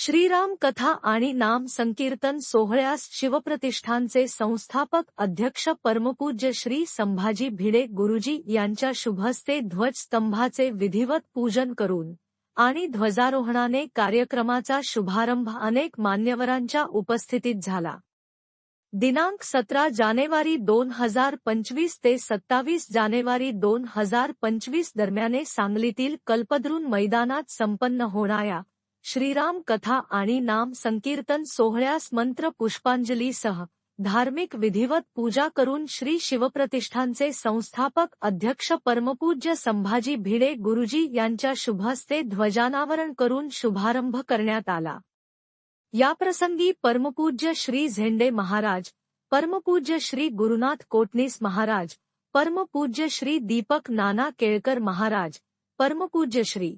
श्रीराम कथा आणि नाम संकीर्तन सोहळ्यास शिवप्रतिष्ठानचे संस्थापक अध्यक्ष परमपूज्य श्री संभाजी भिडे गुरुजी यांच्या शुभहस्ते ध्वजस्तंभाचे विधिवत पूजन करून आणि ध्वजारोहणाने कार्यक्रमाचा शुभारंभ अनेक मान्यवरांच्या उपस्थितीत झाला। दिनांक 17 जानेवारी 2025 ते 27 जानेवारी 2025 दरम्यान सांगलीतील कल्पद्रुन मैदानात संपन्न होणाऱ्या श्रीराम कथा आणि नाम संकीर्तन सोहळ्यास मंत्र पुष्पांजलीसह धार्मिक विधिवत पूजा करून श्री शिवप्रतिष्ठानचे संस्थापक अध्यक्ष परमपूज्य संभाजी भिडे गुरुजी यांच्या शुभहस्ते ध्वजानावरण करून शुभारंभ करण्यात आला। याप्रसंगी परमपूज्य श्री झेंडे महाराज, परमपूज्य श्री गुरुनाथ कोटणीस महाराज, परमपूज्य श्री दीपक नाना केळकर महाराज, परमपूज्य श्री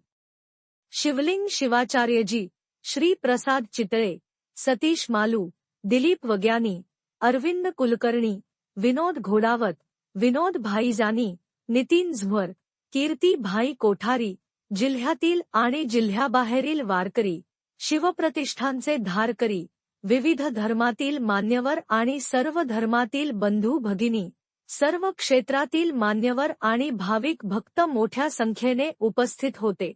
शिवलिंग शिवाचार्यजी, श्री प्रसाद चितळे, सतीश मालू, दिलीप वग्यानी, अरविंद कुलकर्णी, विनोद घोडावत, विनोद भाई जानी, नितीन झुमर, कीर्ती भाई कोठारी, जिल्ह्यातील आणि जिल्ह्याबाहेरील वारकरी, शिवप्रतिष्ठानचे धारकरी, विविध धर्मातील मान्यवर आणि सर्व धर्मातील बंधू भगिनी, सर्व क्षेत्रातील मान्यवर आणि भाविक भक्त मोठ्या संख्येने उपस्थित होते।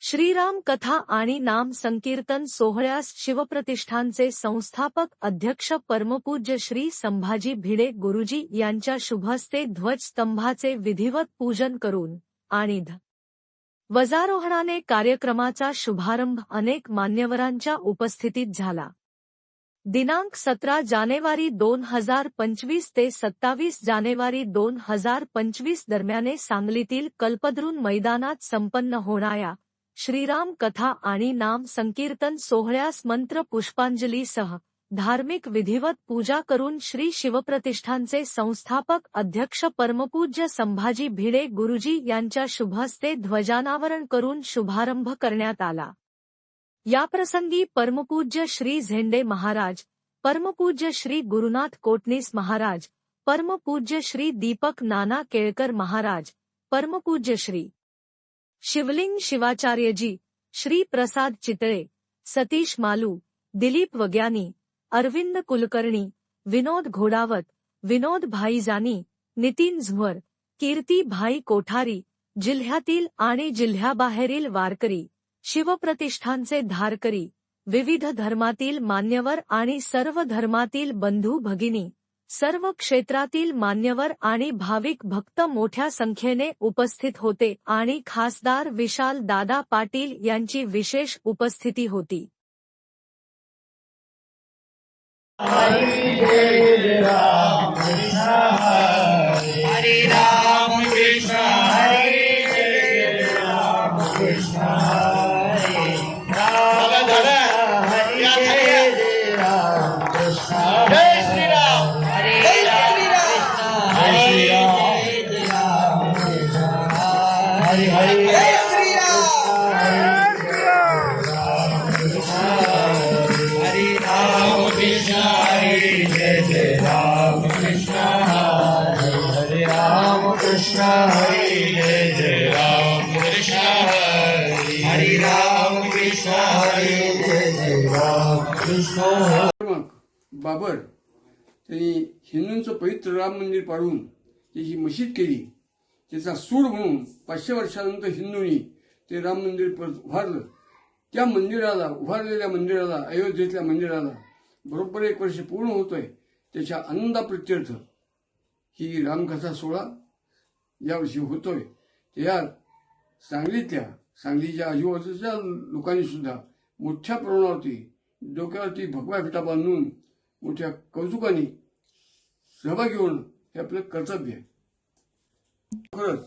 श्रीराम कथा आणि नाम संकीर्तन सोहळ्यास शिवप्रतिष्ठानचे संस्थापक अध्यक्ष परमपूज्य श्री संभाजी भिडे गुरुजी यांच्या शुभहस्ते ध्वजस्तंभाचे विधिवत पूजन करून आणि ध्वजारोहणाने कार्यक्रमाचा शुभारंभ अनेक मान्यवरांच्या उपस्थितीत झाला। दिनांक 17 जानेवारी 2025 ते 27 जानेवारी 2025 दरम्यान सांगलीतील कल्पद्रुन मैदानात संपन्न होणाऱ्या श्रीराम कथा आणि नाम संकीर्तन सोहळ्यास मंत्र पुष्पांजलीसह धार्मिक विधिवत पूजा करून श्री शिवप्रतिष्ठानचे संस्थापक अध्यक्ष परमपूज्य संभाजी भिडे गुरुजी यांच्या शुभहस्ते ध्वजानावरण करून शुभारंभ करण्यात आला। याप्रसंगी परमपूज्य श्री झेंडे महाराज, परमपूज्य श्री गुरुनाथ कोटणीस महाराज, परमपूज्य श्री दीपक नाना केळकर महाराज, परमपूज्य श्री शिवलिंग शिवाचार्यजी, श्री प्रसाद चितळे, सतीश मालू, दिलीप वग्यानी, अरविंद कुलकर्णी, विनोद घोडावत, विनोद भाई जानी, नितीन झुमर, कीर्ती भाई कोठारी, जिल्ह्यातील आणि जिल्ह्याबाहेरील वारकरी, शिवप्रतिष्ठानचे धारकरी, विविध धर्मातील मान्यवर आणि सर्व धर्मातील बंधू भगिनी, सर्व क्षेत्रातील मान्यवर आणि भाविक भक्त मोठ्या संख्येने उपस्थित होते आणि खासदार विशाल दादा पाटील यांची विशेष उपस्थिती होती। हरे राम कृष्ण हरे राम कृष्ण हरे राम कृष्ण हरे राम हरे राम कृष्ण जय श्री राम हरे राम हरे राम हरे हरे जय श्री राम हरे राम कृष्ण हरे जय जय राम कृष्ण हरे राम कृष्ण हरे जय जय राम कृष्ण हरे राम कृष्ण हरे जय जय राम कृष्ण। बाबर त्यांनी हिंदूंचं पवित्र राम मंदिर पाडून त्याची मशीद केली। त्याचा सूड म्हणून 500 वर्षानंतर हिंदूंनी ते राम मंदिर परत उभारलं। त्या मंदिराला, उभारलेल्या मंदिराला, अयोध्येतल्या मंदिराला बरोबर 1 वर्ष पूर्ण होतोय। त्याच्या आनंदाप्रित्यर्थ ही रामकथा सोहळा यावर्षी होतोय। त्या सांगलीच्या आजूबाजूच्या लोकांनी सुद्धा मोठ्या प्रमाणावरती डोक्यावरती भगवा फेटा बांधून मोठ्या कौतुकाने सहभागी होणं हे आपलं कर्तव्य आहे। खरंच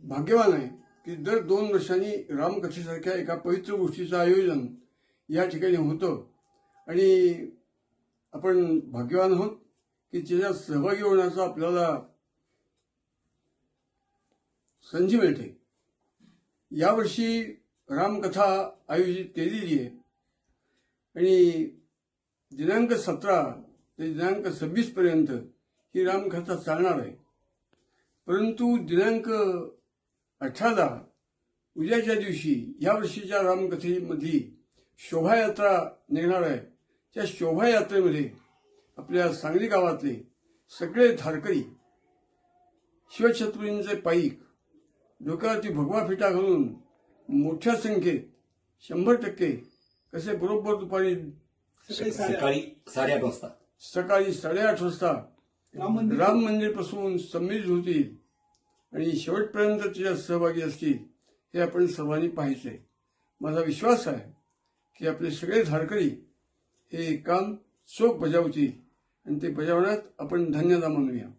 भाग्यवान आहे की दर 2 वर्षांनी रामकथेसारख्या एका पवित्र गोष्टीचं आयोजन या ठिकाणी होतं आणि आपण भाग्यवान आहोत की त्याच्यात सहभागी होण्याचा आपल्याला संधी मिळते। यावर्षी रामकथा आयोजित केलेली आहे आणि दिनांक 17 ते दिनांक 26 पर्यंत ही रामकथा चालणार आहे। परंतु दिनांक 18 उद्याच्या दिवशी या वर्षीच्या रामकथेमधली शोभायात्रा निघणार आहे. त्या शोभायात्रेमध्ये आपल्या सांगली गावातले सगळे धारकरी शिवछत्रपतींचे पायीक डोक्यावरती भगवा फेटा घालून मोठ्या संख्येत 100% कसे बरोबर दुपारी सकाळी 8:30 वाजता सकाळी 8:30 वाजता राम मंदिर पासून संमिलित होतील आणि शेवटपर्यंत त्याच्यात सहभागी असतील हे आपण सर्वांनी पाहायचंय. माझा विश्वास आहे की आपले सगळे धारकरी हे काम चोख बजावतील आणि ते बजावण्यात आपण धन्यता मानूया.